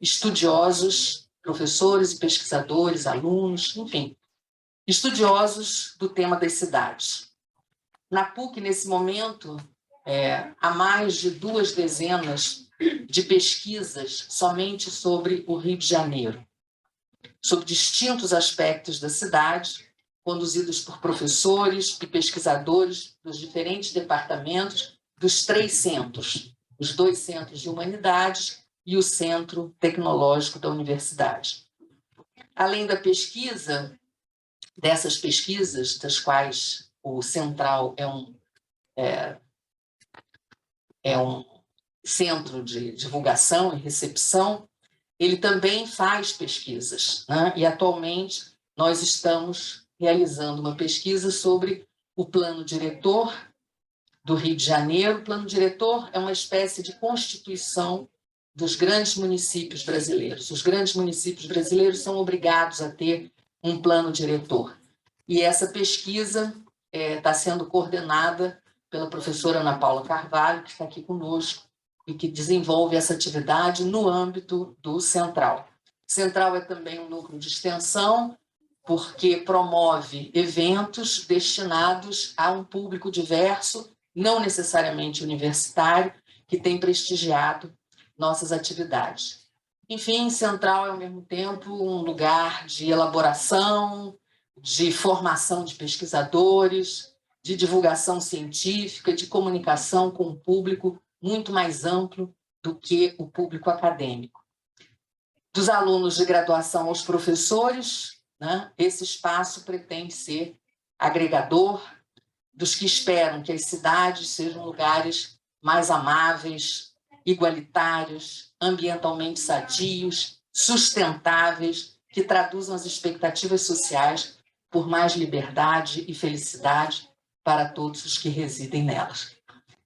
estudiosos, professores e pesquisadores, alunos, enfim, estudiosos do tema das cidades. Na PUC, nesse momento, há mais de 2 dezenas de pesquisas somente sobre o Rio de Janeiro, sobre distintos aspectos da cidade, conduzidos por professores e pesquisadores dos diferentes departamentos dos 3 centros, os 2 centros de humanidades e o Centro Tecnológico da Universidade. Além da pesquisa, dessas pesquisas, das quais o Central é um centro de divulgação e recepção, ele também faz pesquisas, né? E, atualmente, nós estamos realizando uma pesquisa sobre o plano diretor do Rio de Janeiro. O plano diretor é uma espécie de constituição dos grandes municípios brasileiros. Os grandes municípios brasileiros são obrigados a ter um plano diretor. E essa pesquisa está sendo coordenada pela professora Ana Paula Carvalho, que está aqui conosco, e que desenvolve essa atividade no âmbito do Central. Central é também um núcleo de extensão, porque promove eventos destinados a um público diverso, não necessariamente universitário, que tem prestigiado nossas atividades. Enfim, Central é, ao mesmo tempo, um lugar de elaboração, de formação de pesquisadores, de divulgação científica, de comunicação com o público muito mais amplo do que o público acadêmico. Dos alunos de graduação aos professores, né, esse espaço pretende ser agregador dos que esperam que as cidades sejam lugares mais amáveis, igualitários, ambientalmente sadios, sustentáveis, que traduzam as expectativas sociais por mais liberdade e felicidade para todos os que residem nelas.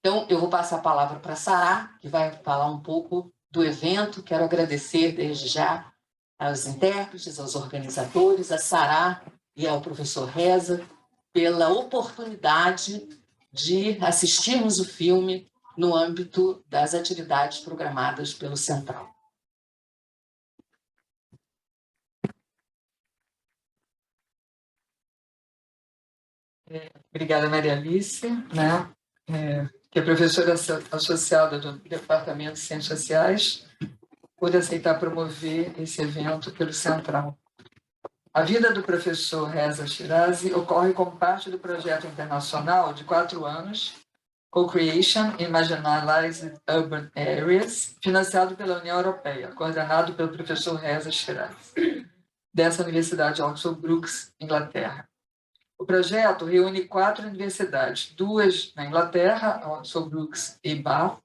Então, eu vou passar a palavra para a Sará, que vai falar um pouco do evento. Quero agradecer desde já aos intérpretes, aos organizadores, a Sará e ao professor Reza, pela oportunidade de assistirmos o filme no âmbito das atividades programadas pelo Central. Obrigada, Maria Alice, que é professora associada do Departamento de Ciências Sociais, por aceitar promover esse evento pelo Central. A vida do professor Reza Shirazi ocorre como parte do projeto internacional de 4 anos, Co-Creation in Marginalized Urban Areas, financiado pela União Europeia, coordenado pelo professor Reza Shirazi, dessa Universidade de Oxford Brookes, Inglaterra. O projeto reúne 4 universidades, 2 na Inglaterra, Oxford Brookes e Bath,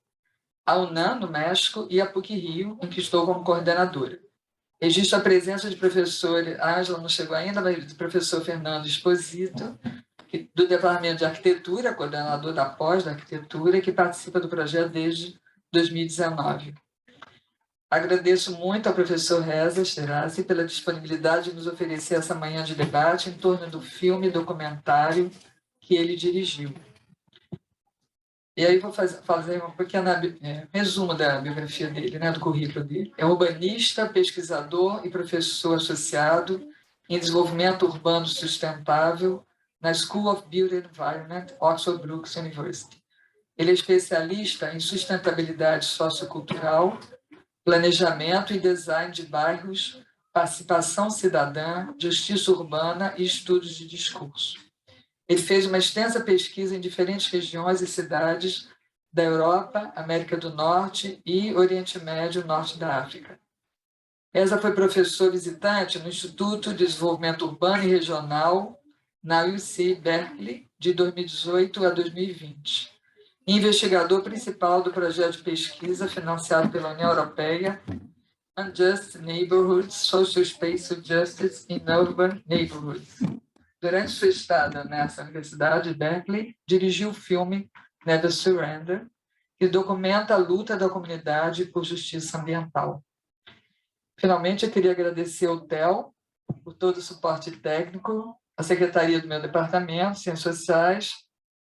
a UNAM, no México, e a PUC-Rio, em que estou como coordenadora. Registra a presença de professor, a Ângela não chegou ainda, mas do professor Fernando Esposito, do Departamento de Arquitetura, coordenador da pós da arquitetura, que participa do projeto desde 2019. Agradeço muito ao professor Reza Shirazi pela disponibilidade de nos oferecer essa manhã de debate em torno do filme documentário que ele dirigiu. E aí vou fazer um pequeno resumo da biografia dele, do currículo dele. É urbanista, pesquisador e professor associado em desenvolvimento urbano sustentável na School of Built Environment, Oxford Brookes University. Ele é especialista em sustentabilidade sociocultural, planejamento e design de bairros, participação cidadã, justiça urbana e estudos de discurso. Ele fez uma extensa pesquisa em diferentes regiões e cidades da Europa, América do Norte e Oriente Médio, Norte da África. Reza foi professor visitante no Instituto de Desenvolvimento Urbano e Regional, na UC Berkeley, de 2018 a 2020. Investigador principal do projeto de pesquisa financiado pela União Europeia, Unjust Neighborhoods, Social Space of Justice in Urban Neighborhoods. Durante sua estada nessa universidade, Berkeley dirigiu o filme Never Surrender, que documenta a luta da comunidade por justiça ambiental. Finalmente, eu queria agradecer ao TEL por todo o suporte técnico, a secretaria do meu departamento, Ciências Sociais,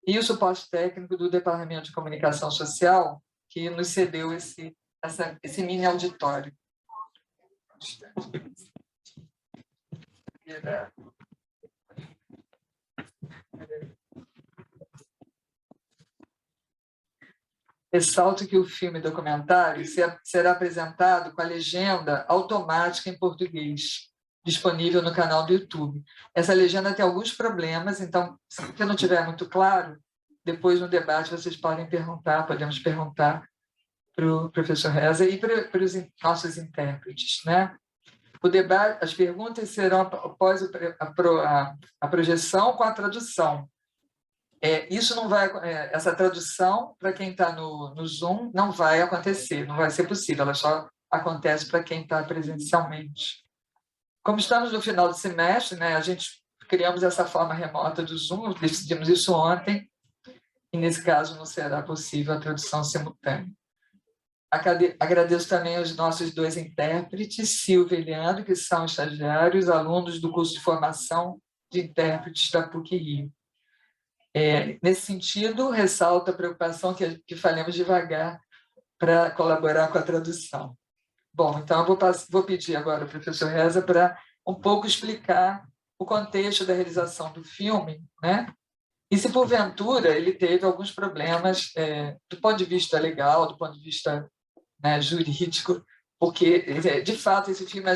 e o suporte técnico do Departamento de Comunicação Social, que nos cedeu esse mini auditório. Ressalto que o filme documentário será apresentado com a legenda automática em português, disponível no canal do YouTube. Essa legenda tem alguns problemas, então, se não estiver muito claro, depois no debate vocês podem perguntar, podemos perguntar para o professor Reza e para os nossos intérpretes, né? O debate, as perguntas serão após a projeção com a tradução. Isso não vai, essa tradução para quem está no Zoom não vai acontecer, não vai ser possível, ela só acontece para quem está presencialmente. Como estamos no final do semestre, né, a gente criamos essa forma remota do Zoom, decidimos isso ontem, e nesse caso não será possível a tradução simultânea. Agradeço também aos nossos dois intérpretes, Silva e Leandro, que são estagiários, alunos do curso de formação de intérpretes da PUC-Rio. Nesse sentido, ressalto a preocupação que falemos devagar para colaborar com a tradução. Bom, então eu vou pedir agora ao professor Reza para um pouco explicar o contexto da realização do filme, né? E se porventura ele teve alguns problemas do ponto de vista legal, do ponto de vista, né, jurídico, porque de fato esse filme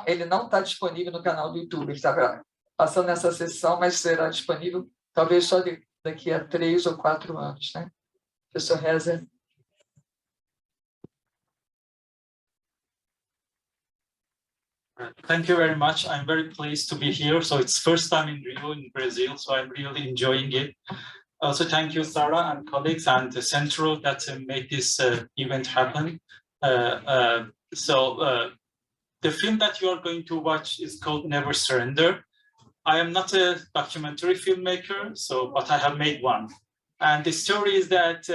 ele não está disponível no canal do YouTube, ele está passando nessa sessão, mas será disponível talvez só daqui a 3 ou 4 anos, né? Professor Reza. Thank you very much. I'm very pleased to be here. So it's first time in Rio, in Brazil, so I'm really enjoying it. Also, thank you, Sarah and colleagues and the Central that made this event happen. The film that you are going to watch is called Never Surrender. I am not a documentary filmmaker, but I have made one. And the story is that,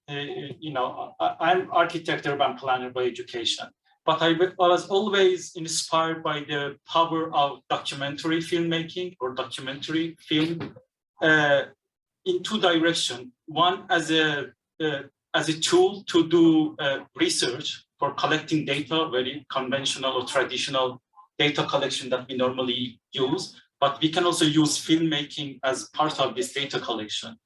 I'm architect, urban planner by education. But I was always inspired by the power of documentary filmmaking or documentary film in two directions. One, as a tool to do research for collecting data, very conventional or traditional data collection that we normally use. But we can also use filmmaking as part of this data collection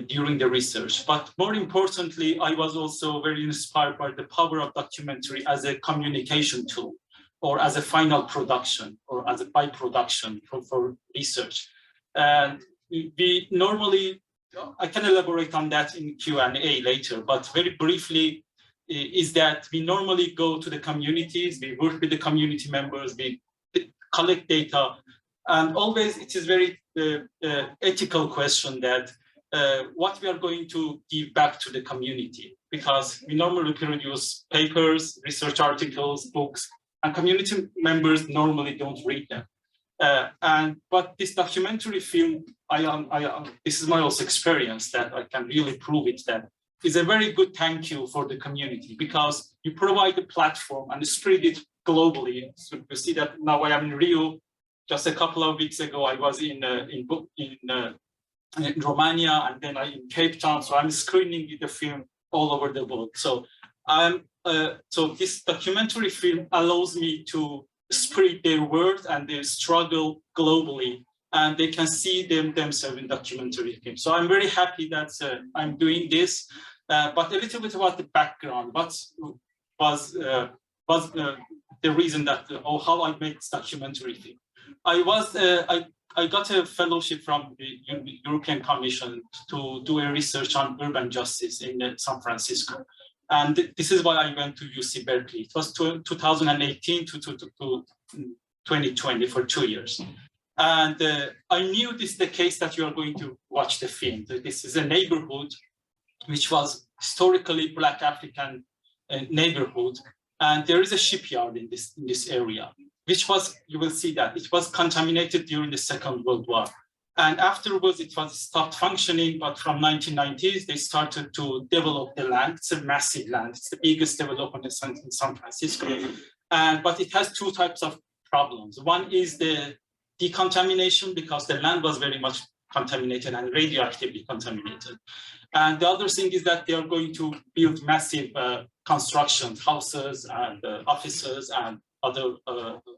during the research. But more importantly, I was also very inspired by the power of documentary as a communication tool or as a final production or as a byproduction for research. And we normally, I can elaborate on that in Q&A later, but very briefly is that we normally go to the communities, we work with the community members, we collect data, and always it is very ethical question that what we are going to give back to the community, because we normally produce papers, research articles, books, and community members normally don't read them. But this documentary film, this is my also experience that I can really prove it, that is a very good thank you for the community, because you provide a platform and spread it globally. So you see that now I am in Rio. Just a couple of weeks ago, I was in Romania, and then in Cape Town. So I'm screening the film all over the world. So so this documentary film allows me to spread their words and their struggle globally, and they can see themselves in documentary film. So I'm very happy that I'm doing this. But a little bit about the background. What was the reason that how I made this documentary film? I got a fellowship from the European Commission to do a research on urban justice in San Francisco. And this is why I went to UC Berkeley. It was 2018 to 2020 for 2 years. And I knew this is the case that you are going to watch the film. This is a neighborhood which was historically Black African neighborhood. And there is a shipyard in this area, which was, you will see that, it was contaminated during the Second World War. And afterwards, it was stopped functioning, but from 1990s, they started to develop the land. It's a massive land. It's the biggest development in San Francisco. But it has two types of problems. One is the decontamination, because the land was very much contaminated and radioactively contaminated. And the other thing is that they are going to build massive constructions, houses and offices and other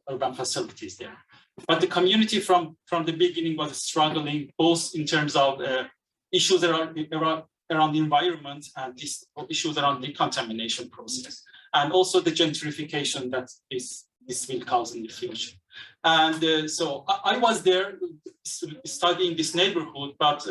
urban facilities there. But the community from the beginning was struggling both in terms of issues around the environment and these issues around the contamination process, and also the gentrification that this will cause in the future. And so I was there studying this neighborhood, but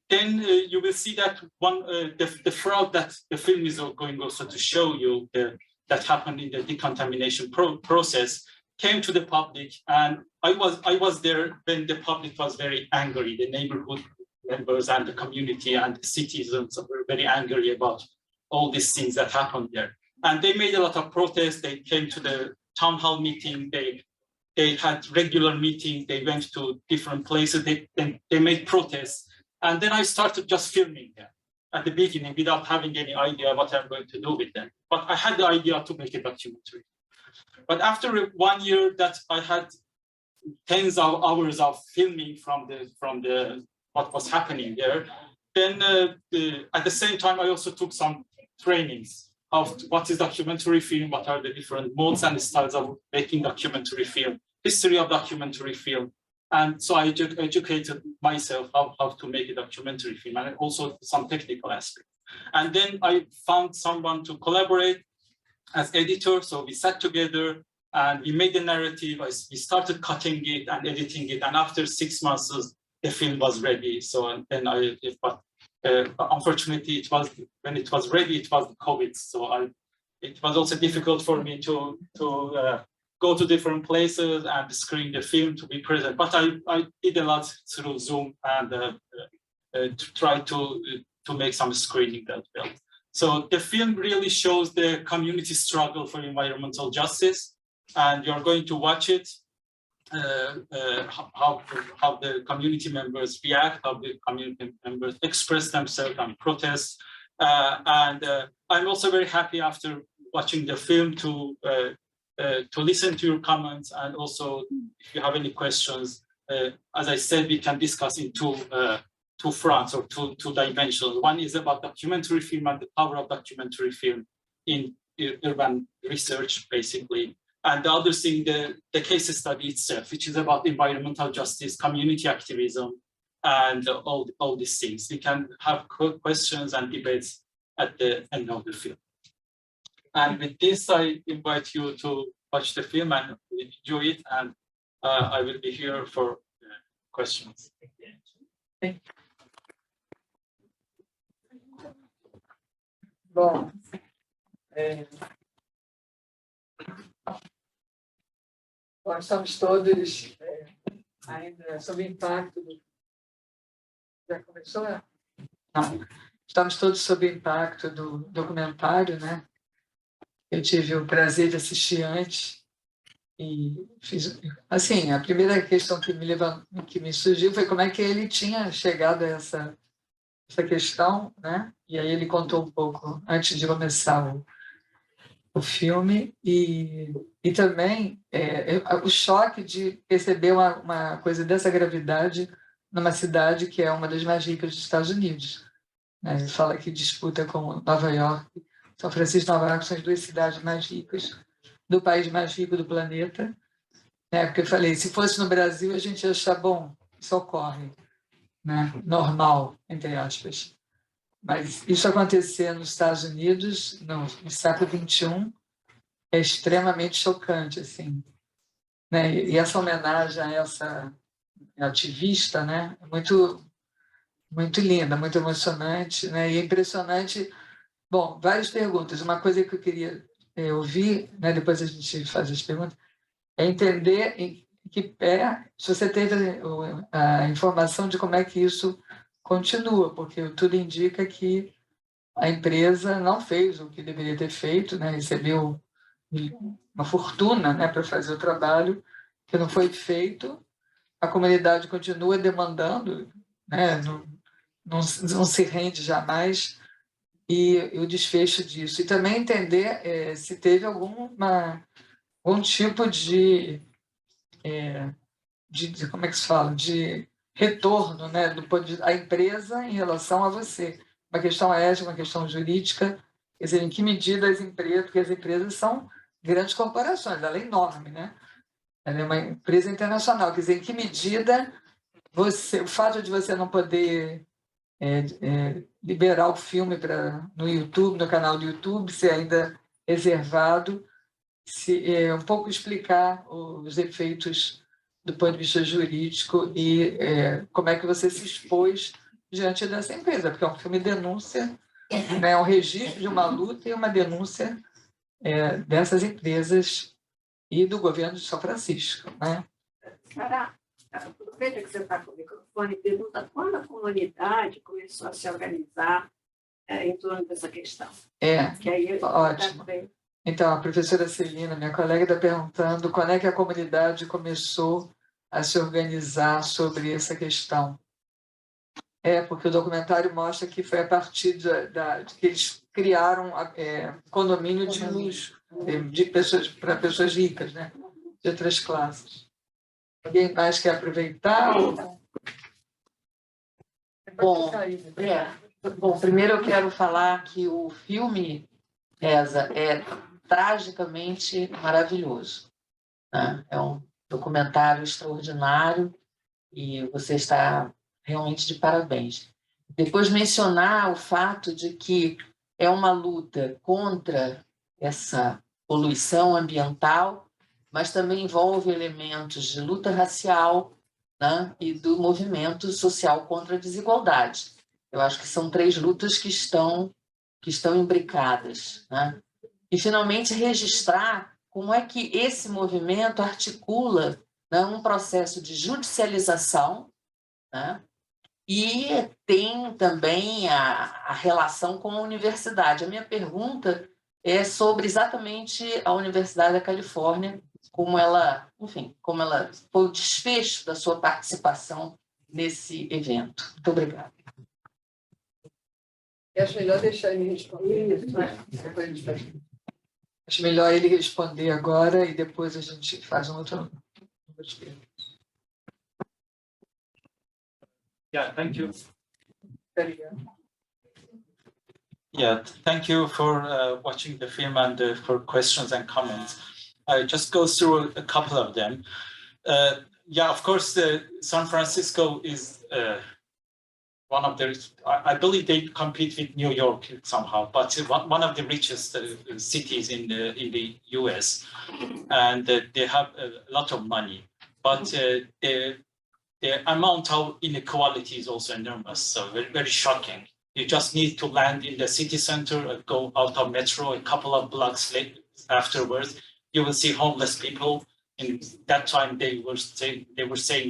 then you will see that the fraud that the film is going also to show you that happened in the decontamination process came to the public, and I was there when the public was very angry. The neighborhood members and the community and the citizens were very angry about all these things that happened there. And they made a lot of protests. They came to the town hall meeting. They had regular meetings. They went to different places. They made protests. And then I started just filming them at the beginning without having any idea what I'm going to do with them. But I had the idea to make a documentary. But after 1 year that I had tens of hours of filming from the what was happening there, then at the same time I also took some trainings of what is documentary film, what are the different modes and styles of making documentary film, history of documentary film. And so I educated myself how to make a documentary film, and also some technical aspects. And then I found someone to collaborate as editor. So we sat together and we made the narrative. We started cutting it and editing it. And after 6 months, the film was ready. So then unfortunately, when it was ready, it was COVID. So it was also difficult for me to go to different places and screen the film to be present. But I did a lot through Zoom and to try to make some screening that well. So the film really shows the community struggle for environmental justice, and you're going to watch it, how the community members react, how the community members express themselves and protest. And I'm also very happy after watching the film to listen to your comments, and also if you have any questions, as I said, we can discuss in two fronts or two dimensions. One is about documentary film and the power of documentary film in urban research, basically. And the other thing, the case study itself, which is about environmental justice, community activism, and all these things. We can have questions and debates at the end of the film. And with this, I invite you to watch the film and enjoy it, and I will be here for questions. Thank you. Bom, nós estamos todos ainda sob o impacto do... Já começou? Não. Estamos todos sob o impacto do documentário, né? Eu tive o prazer de assistir antes e fiz... Assim, a primeira questão que me surgiu foi como é que ele tinha chegado a essa questão, né? E aí ele contou um pouco antes de começar o filme e também o choque de perceber uma coisa dessa gravidade numa cidade que é uma das mais ricas dos Estados Unidos, né? Ele fala que disputa com Nova York, São Francisco e Nova York são as duas cidades mais ricas do país mais rico do planeta, né? Porque eu falei, se fosse no Brasil a gente ia achar bom, isso ocorre, né? Normal, entre aspas. Mas isso acontecer nos Estados Unidos, no século XXI, é extremamente chocante, assim, né? E essa homenagem a essa ativista, né? É muito linda, muito emocionante, né? E é impressionante. Bom, várias perguntas. Uma coisa que eu queria ouvir, né? Depois a gente faz as perguntas, é entender em que pé, se você teve a informação de como é que isso continua, porque tudo indica que a empresa não fez o que deveria ter feito, né? Recebeu uma fortuna, né, para fazer o trabalho que não foi feito. A comunidade continua demandando, né? Não se rende jamais, e o desfecho disso. E também entender se teve algum tipo de como é que se fala? De retorno, né, do ponto de a empresa em relação a você. Uma questão ética, uma questão jurídica, quer dizer, em que medida as empresas, porque as empresas são grandes corporações, ela é enorme, né? Ela é uma empresa internacional, quer dizer, em que medida o fato de você não poder liberar o filme no YouTube, no canal do YouTube, ser ainda reservado, um pouco explicar os efeitos do ponto de vista jurídico e como é que você se expôs diante dessa empresa, porque é um filme denúncia, né, é um registro de uma luta e uma denúncia dessas empresas e do governo de São Francisco, né? Sará, aproveita que você está com o microfone e pergunta quando a comunidade começou a se organizar em torno dessa questão. Que aí ótimo. Então, a professora Celina, minha colega, está perguntando quando é que a comunidade começou a se organizar sobre essa questão. Porque o documentário mostra que foi a partir de que eles criaram condomínio de luxo, para pessoas ricas, né? De outras classes. Alguém mais quer aproveitar? Bom, primeiro eu quero falar que o filme Reza é tragicamente maravilhoso, né? É um documentário extraordinário e você está realmente de parabéns. Depois mencionar o fato de que é uma luta contra essa poluição ambiental, mas também envolve elementos de luta racial, né, e do movimento social contra a desigualdade. Eu acho que são 3 lutas que estão imbricadas, né? E, finalmente, registrar como é que esse movimento articula, né, um processo de judicialização, né, e tem também a relação com a universidade. A minha pergunta é sobre exatamente a Universidade da Califórnia, como ela foi o desfecho da sua participação nesse evento. Muito obrigada. Acho melhor deixar ele responder. Acho melhor ele responder agora e depois a gente faz um outro. Yeah, thank you. Yeah, thank you for watching the film and for questions and comments. I just go through a couple of them. Yeah, of course, San Francisco is one of the, I believe they compete with New York somehow, but one of the richest cities in the US, and they have a lot of money, but the amount of inequality is also enormous, so very, very shocking. You just need to land in the city center, go out of metro, a couple of blocks afterwards, you will see homeless people. In that time, they were saying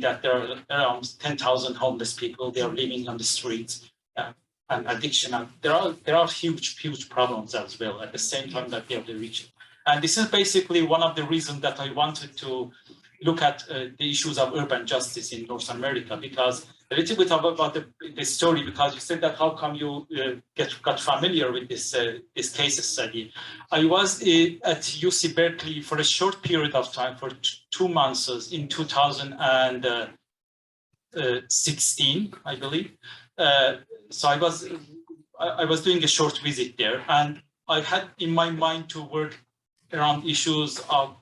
that there are around 10,000 homeless people. They are living on the streets, and addiction. And there are huge problems as well. At the same time that they are the region, and this is basically one of the reasons that I wanted to look at the issues of urban justice in North America, because a little bit about the story, because you said that how come you got familiar with this case study. I was at UC Berkeley for a short period of time, for 2 months in 2016, I believe. So I was doing a short visit there, and I had in my mind to work around issues of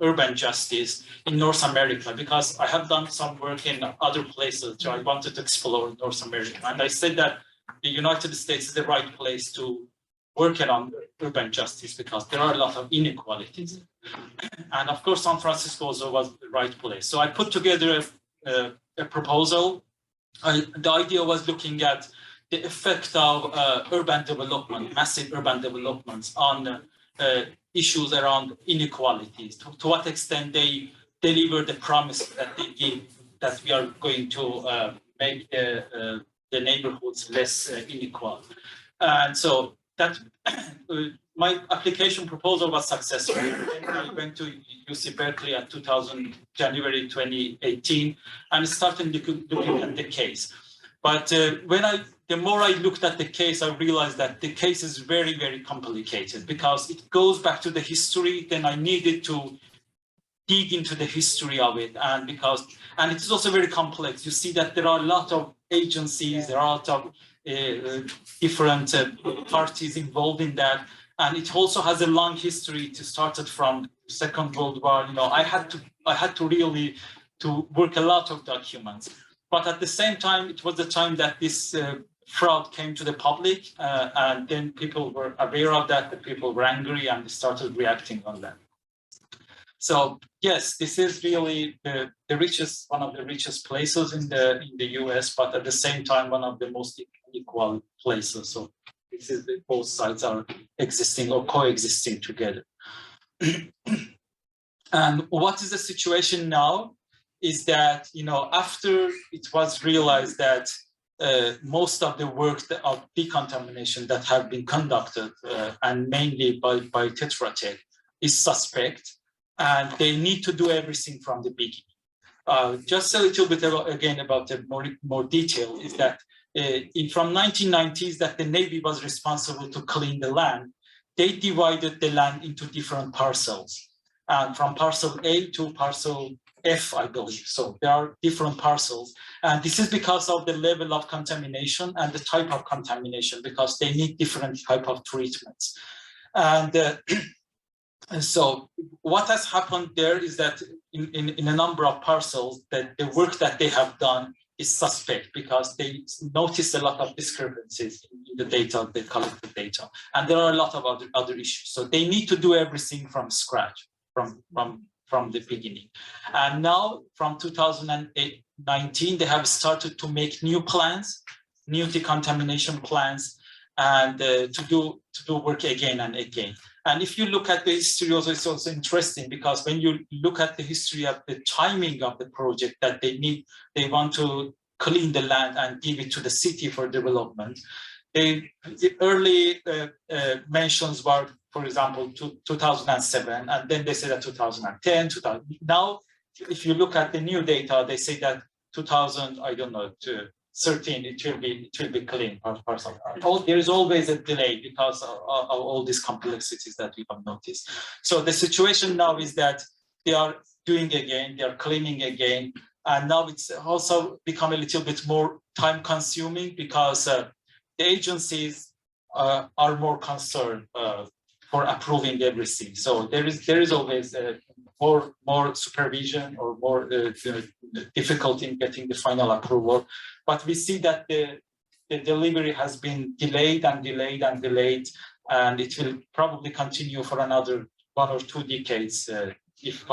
urban justice in North America, because I have done some work in other places, so I wanted to explore North America. And I said that the United States is the right place to work around urban justice, because there are a lot of inequalities. And of course, San Francisco also was the right place. So I put together a proposal. The idea was looking at the effect of urban development, massive urban developments on issues around inequalities, to what extent they deliver the promise that they give, that we are going to make the neighborhoods less unequal. And so that my application proposal was successful. I went to UC Berkeley at January 2018, and started looking at the case. But the more I looked at the case, I realized that the case is very, very complicated, because it goes back to the history. Then I needed to dig into the history of it, and it is also very complex. You see that there are a lot of agencies, there are a lot of different parties involved in that, and it also has a long history. It started from Second World War. You know, I had to really work a lot of documents, but at the same time, it was the time that this fraud came to the public, and then people were aware of that. The people were angry and they started reacting on that. So yes, this is really the richest, one of the richest places in the US, but at the same time, one of the most equal places. So this is both sides are existing or coexisting together. And what is the situation now is that, you know, after it was realized that most of the work of decontamination that have been conducted, and mainly by Tetra Tech, is suspect, and they need to do everything from the beginning. Just a little bit about the more detail is that from 1990s that the Navy was responsible to clean the land. They divided the land into different parcels, and from parcel A to parcel F, I believe. So there are different parcels, and this is because of the level of contamination and the type of contamination, because they need different type of treatments. And so what has happened there is that in a number of parcels, that the work that they have done is suspect, because they noticed a lot of discrepancies in the data, they collected data, and there are a lot of other issues. So they need to do everything from scratch, from the beginning. And now from 2019, they have started to make new plans, new decontamination plans, and to do work again and again. And if you look at the history also, it's also interesting, because when you look at the history of the timing of the project that they want to clean the land and give it to the city for development. The early mentions were, for example, 2007, and then they said that 2010, 2000. Now, if you look at the new data, they say that 2000, I don't know, 13, it will be clean. There is always a delay because of all these complexities that we have noticed. So the situation now is that they are doing again, they are cleaning again, and now it's also become a little bit more time consuming, because the agencies are more concerned for approving everything. So there is always more supervision or more difficulty in getting the final approval. But we see that the delivery has been delayed and delayed and delayed, and it will probably continue for another 1 or 2 decades, if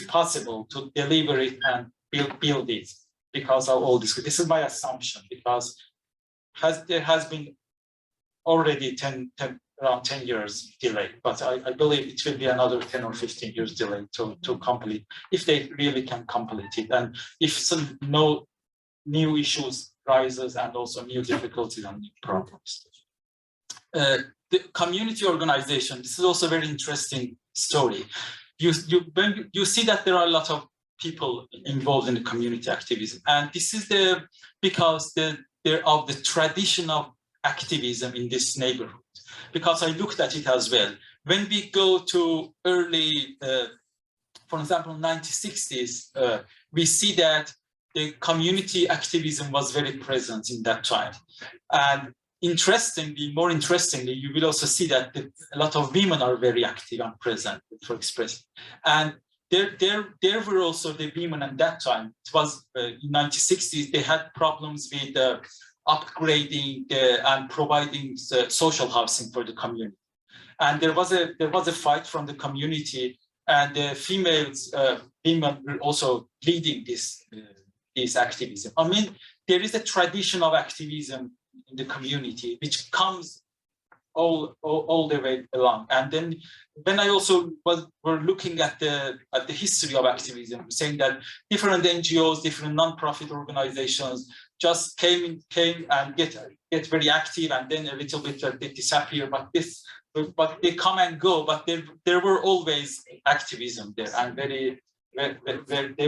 possible, to deliver it and build it, because of all this. This is my assumption, because there has been already around 10 years delay, but I believe it will be another 10 or 15 years delay to complete, if they really can complete it, and if no new issues rises and also new difficulties and new problems. The community organization, this is also a very interesting story. You see that there are a lot of people involved in the community activism, and this is because of the tradition of activism in this neighborhood. Because I looked at it as well. When we go to early, for example, 1960s, we see that the community activism was very present in that time. And more interestingly, you will also see that a lot of women are very active and present for expressing. And there were also the women at that time. It was in 1960s, they had problems with upgrading and providing social housing for the community. And there was a fight from the community, and the women were also leading this activism. I mean, there is a tradition of activism in the community which comes all the way along. And then when I also were looking at the history of activism, saying that different NGOs, different non-profit organizations just came and get very active, and then a little bit they disappear. But they come and go. But there were always activism there, and they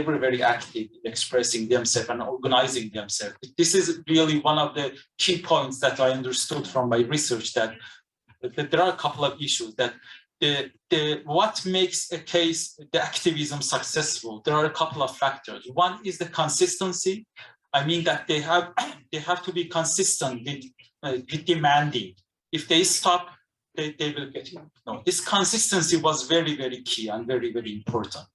were very active in expressing themselves and organizing themselves. This is really one of the key points that I understood from my research, that there are a couple of issues, that what makes a case, the activism successful? There are a couple of factors. One is the consistency. I mean that they have to be consistent with demanding. If they stop, they will get it. No, this consistency was very, very key and very, very important.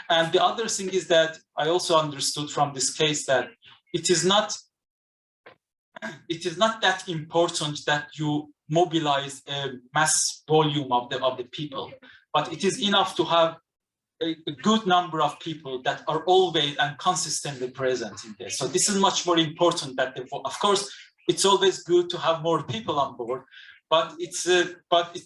And the other thing is that I also understood from this case that it is not that important that you mobilize a mass volume of the people, but it is enough to have a good number of people that are always and consistently present in this. So this is much more important that of course it's always good to have more people on board, but it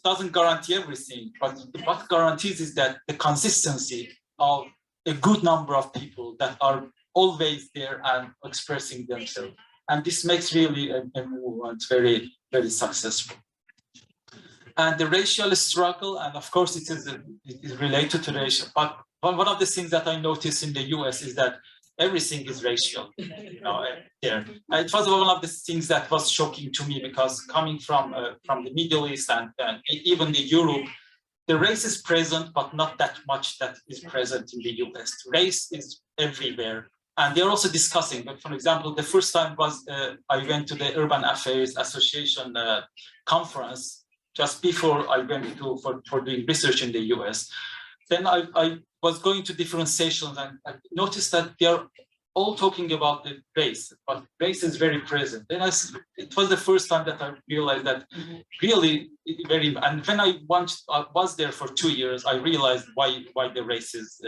doesn't guarantee everything. But what guarantees is that the consistency of a good number of people that are always there and expressing themselves. And this makes really a movement very, very successful. And the racial struggle, and of course it is related to racial, but one of the things that I noticed in the US is that everything is racial, there. And it was one of the things that was shocking to me, because coming from the Middle East and even the Europe, the race is present, but not that much that is present in the US. Race is everywhere. And they're also discussing, but for example, the first time was I went to the Urban Affairs Association conference just before I went for doing research in the US. Then I was going to different sessions and I noticed that they're all talking about the race, but race is very present. Then it was the first time that I realized that really very, and when I was there for 2 years, I realized why the race is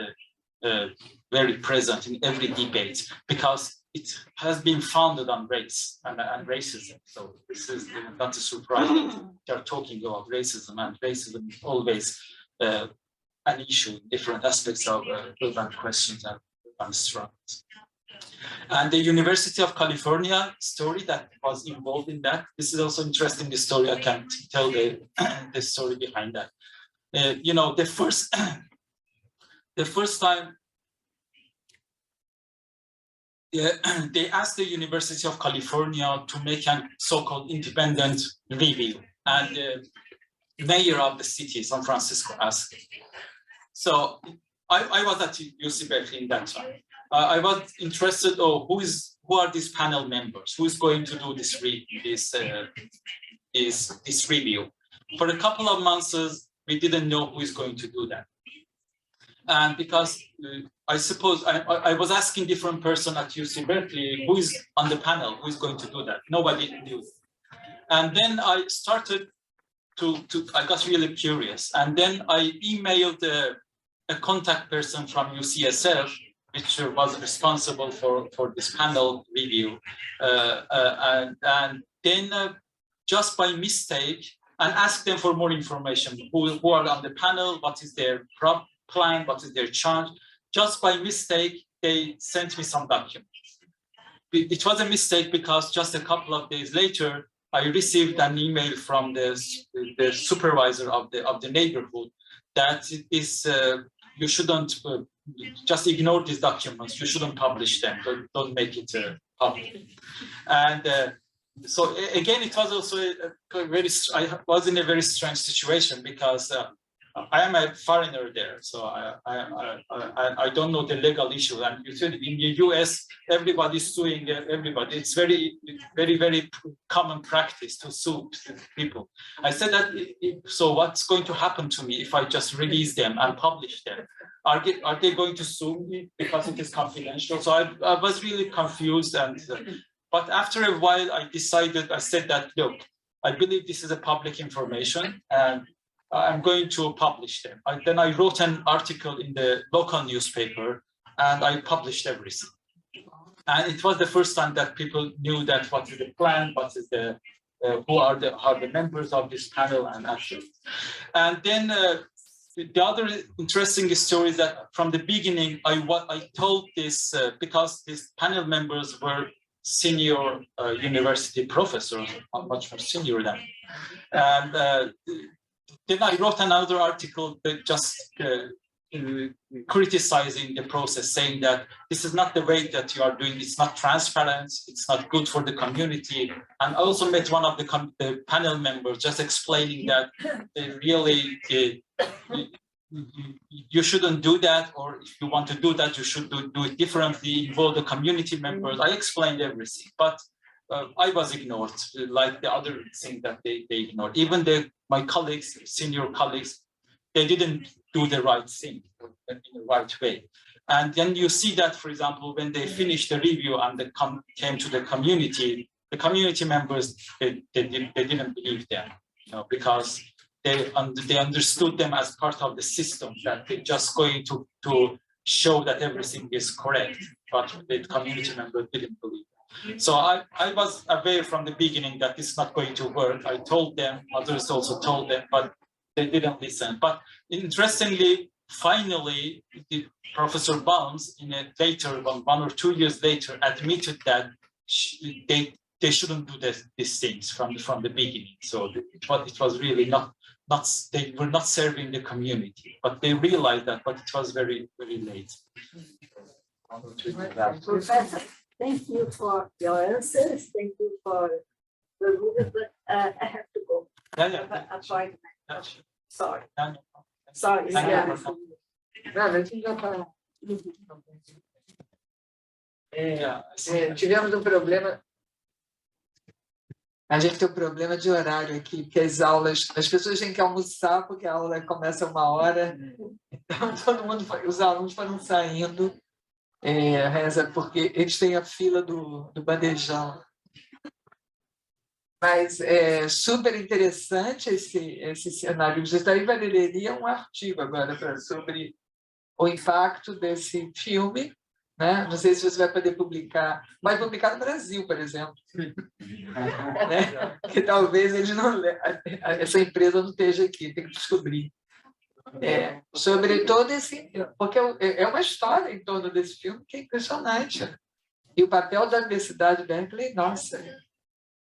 very present in every debate, because it has been founded on race and racism. So this is not a surprise that they're talking about racism, and racism is always an issue in different aspects of urban questions and urban struggles. And the University of California story that was involved in that, this is also interesting, the story. I can't tell the story behind that. The first time they asked the University of California to make a so-called independent review, and the mayor of the city, San Francisco, asked. So I was at UC Berkeley in that time. I was interested, who are these panel members? Who is going to do this review? For a couple of months, we didn't know who is going to do that. And because I suppose I was asking different person at UC Berkeley, who is on the panel, who is going to do that? Nobody knew. And then I started I got really curious. And then I emailed a contact person from UCSF, which was responsible for this panel review. And then just by mistake, and asked them for more information, who are on the panel, what is their plan, what is their charge. Just by mistake, they sent me some documents. It was a mistake because just a couple of days later, I received an email from the supervisor of the neighborhood that is you shouldn't just ignore these documents. You shouldn't publish them. Don't make it public. And so again, it was also I was in a very strange situation, because I am a foreigner there, so I don't know the legal issue. And you said in the US, everybody is suing everybody. It's very, very, very common practice to sue people. I said that, so what's going to happen to me if I just release them and publish them? Are they going to sue me because it is confidential? So I was really confused. And but after a while, I said that, look, I believe this is a public information, and I'm going to publish them. Then I wrote an article in the local newspaper, and I published everything. And it was the first time that people knew that what is the plan, what is who are the members of this panel, and actually. And then the other interesting story is that from the beginning, I told this because these panel members were senior university professors, much more senior than me. And then I wrote another article that just criticizing the process, saying that this is not the way that you are doing, it's not transparent, it's not good for the community. And I also met one of the panel members just explaining that they really, you shouldn't do that, or if you want to do that, you should do it differently, involve the community members. I explained everything, but I was ignored, like the other thing that they ignored. Even my colleagues, senior colleagues, they didn't do the right thing in the right way. And then you see that, for example, when they finished the review and they came to the community members, they didn't believe them, because they understood them as part of the system, that they're just going to show that everything is correct, but the community members didn't believe them. So I was aware from the beginning that it's not going to work. I told them, others also told them, but they didn't listen. But interestingly, finally, Professor Baums, in a later, 1 or 2 years later, admitted that they shouldn't do these things from the beginning. So it was really not they were not serving the community, but they realized that, but it was very, very late. Professor, thank you for your answers. Thank you for the movie, but I have to go. Appointment. Sorry. Sorry. Tivemos um problema. A gente tem um problema de horário aqui, porque as pessoas têm que almoçar, porque a aula começa 1h, então os alunos foram saindo, Reza, porque eles têm a fila do bandejão. Mas é super interessante esse cenário. Você daí valeria um artigo agora sobre o impacto desse filme, né? Não sei se você vai poder publicar, vai publicar no Brasil, por exemplo, né? Que talvez essa empresa não esteja aqui, tem que descobrir. Sobre todo esse, porque é uma história em torno desse filme que é impressionante. E o papel da Universidade de Berkeley, nossa, é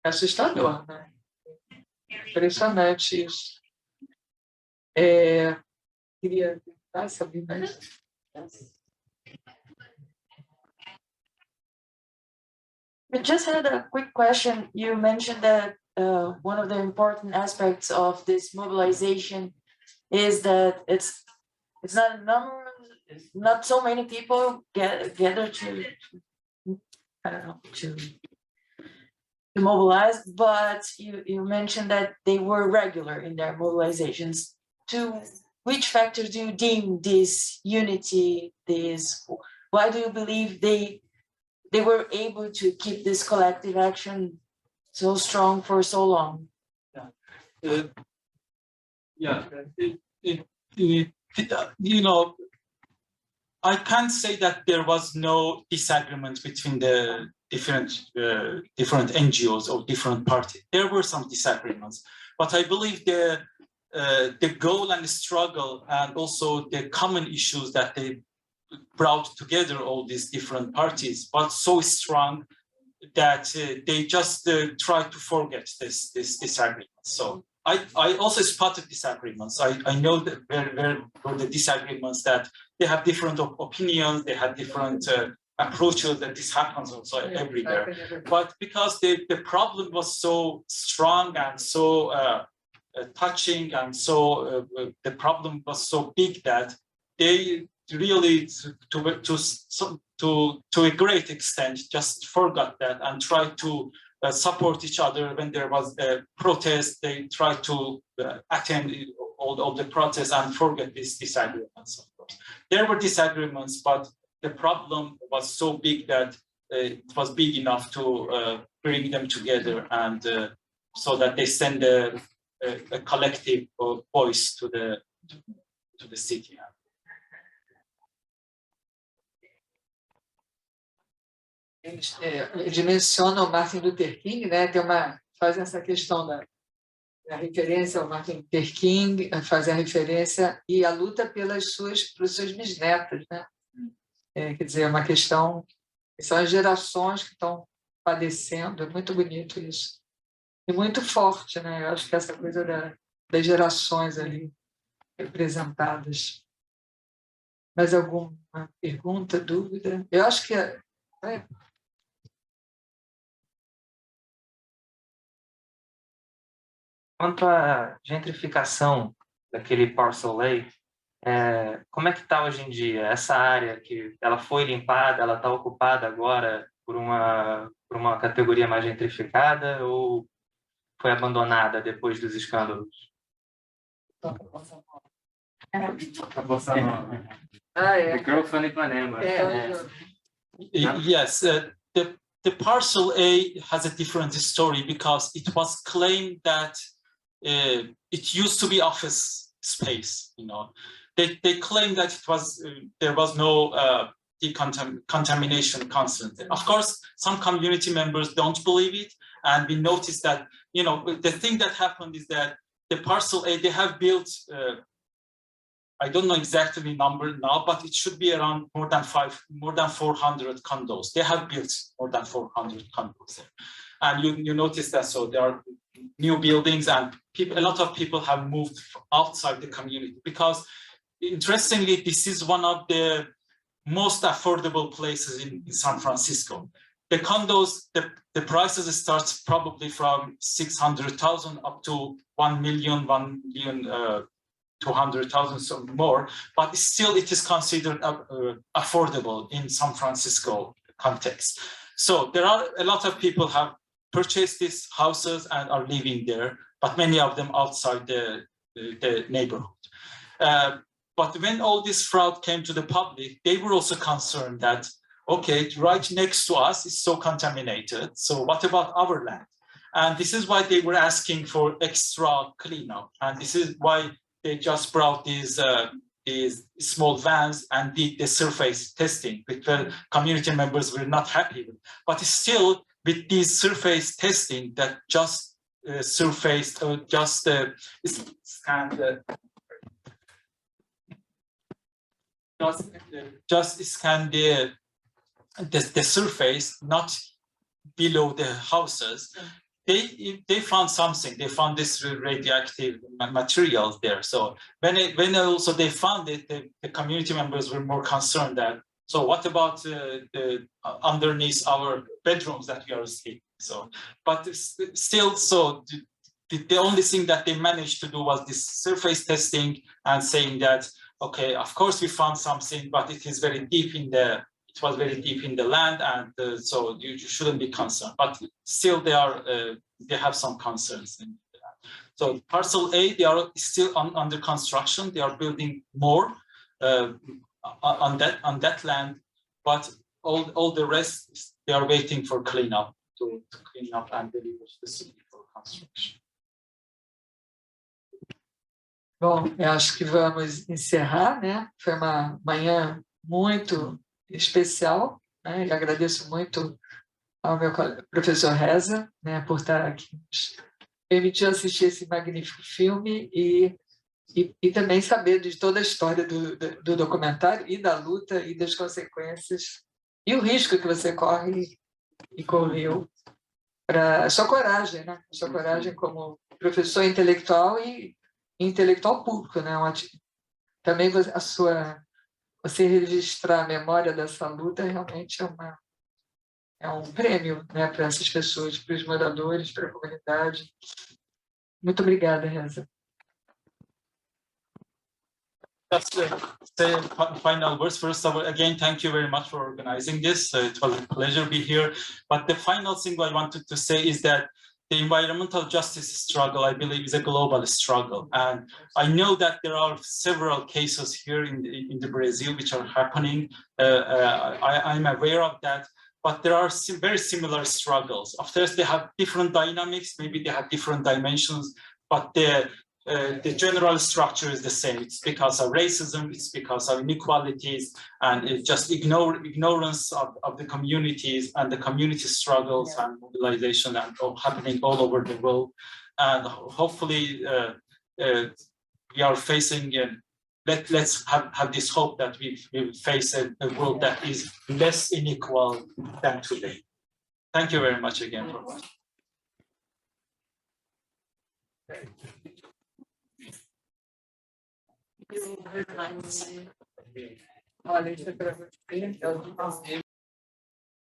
assustador, né? Impressionante isso. Queria saber mais. We just had a quick question. You mentioned that one of the important aspects of this mobilization is that it's not so many people gather to mobilize, but you mentioned that they were regular in their mobilizations. To which factors do you deem this unity? Why do you believe they were able to keep this collective action so strong for so long? I can't say that there was no disagreement between the different NGOs or different parties. There were some disagreements, but I believe the goal and the struggle and also the common issues that they brought together all these different parties was so strong that they just tried to forget this disagreement. So I also spotted disagreements. I know that where were the disagreements, that they have different opinions, they have different approaches, that this happens also everywhere. But because the problem was so strong and so touching, and so the problem was so big that they really, to a great extent, just forgot that and tried to support each other. When there was a protest, they tried to attend all the protests and forget these disagreements. Of course, there were disagreements, but the problem was so big that it was big enough to bring them together, and so that they send a collective voice to the city. Eles mencionam o Martin Luther King, né? Fazem essa questão da referência ao Martin Luther King, fazem a referência e a luta pelas suas bisnetas, né? Quer dizer, é uma questão, são as gerações que estão padecendo, é muito bonito isso. E muito forte, né? Eu acho que essa coisa das gerações ali representadas. Mais alguma pergunta, dúvida? Eu acho que Quanto à gentrificação daquele parcel lake, como é que está hoje em dia? Essa área que ela foi limpada, ela está ocupada agora por uma categoria mais gentrificada ou foi abandonada depois dos escândalos? The Girl from Ipanema. Yes, the parcel A has a different story because it was claimed that it used to be office space. You know, they claim that it was there was no decontamination constantly. Of course, some community members don't believe it, and we noticed that, you know, the thing that happened is that the parcel A, they have built, I don't know exactly the number now, but it should be around more than 400 condos. They have built more than 400 condos there. And you notice that, so there are new buildings, and a lot of people have moved outside the community, because interestingly, this is one of the most affordable places in San Francisco. The condos, the prices start probably from 600,000 up to 1,200,000, so more, but still it is considered affordable in San Francisco context. So there are a lot of people have purchased these houses and are living there, but many of them outside the neighborhood. But when all this fraud came to the public, they were also concerned that, okay, right next to us is so contaminated, so what about our land? And this is why they were asking for extra cleanup. And this is why they just brought these small vans and did the surface testing, which the community members were not happy with. But still, with this surface testing that just surfaced, or just scanned, just scan the surface, not below the houses. They found something. They found this radioactive material there. So when also they found it, the community members were more concerned that, so what about underneath our bedrooms that we are sleeping? So, but still, so the only thing that they managed to do was this surface testing and saying that, okay, of course we found something, but it is very deep in the, it was very deep in the land, and so you shouldn't be concerned. But still, they have some concerns. So parcel A, they are still under construction. They are building more on that land, but all the rest, they are waiting for cleanup to clean up and deliver to the city for construction. Bom, eu acho que vamos encerrar, né? Foi uma manhã muito especial, né? E agradeço muito ao meu professor Reza, né, por estar aqui, permitiu assistir esse magnífico filme e também saber de toda a história do documentário e da luta e das consequências e o risco que você corre e correu para a sua coragem, né? A sua coragem como professor intelectual e intelectual público, né? Também você registrar a memória dessa luta realmente é um prêmio, né, para essas pessoas, para os moradores, para a comunidade. Muito obrigada, Reza. Just say final words. First of all, again, thank you very much for organizing this. It was a pleasure to be here. But the final thing I wanted to say is that the environmental justice struggle, I believe, is a global struggle. And I know that there are several cases here in the Brazil which are happening. I'm aware of that. But there are very similar struggles. Of course, they have different dynamics, maybe they have different dimensions, but the general structure is the same. It's because of racism, it's because of inequalities, and it's just ignorance of the communities and the community struggles and mobilization and happening all over the world. And hopefully we are facing, let's have this hope that we will face a world that is less unequal than today. Thank you very much again for watching. Olha, isso é para você, é o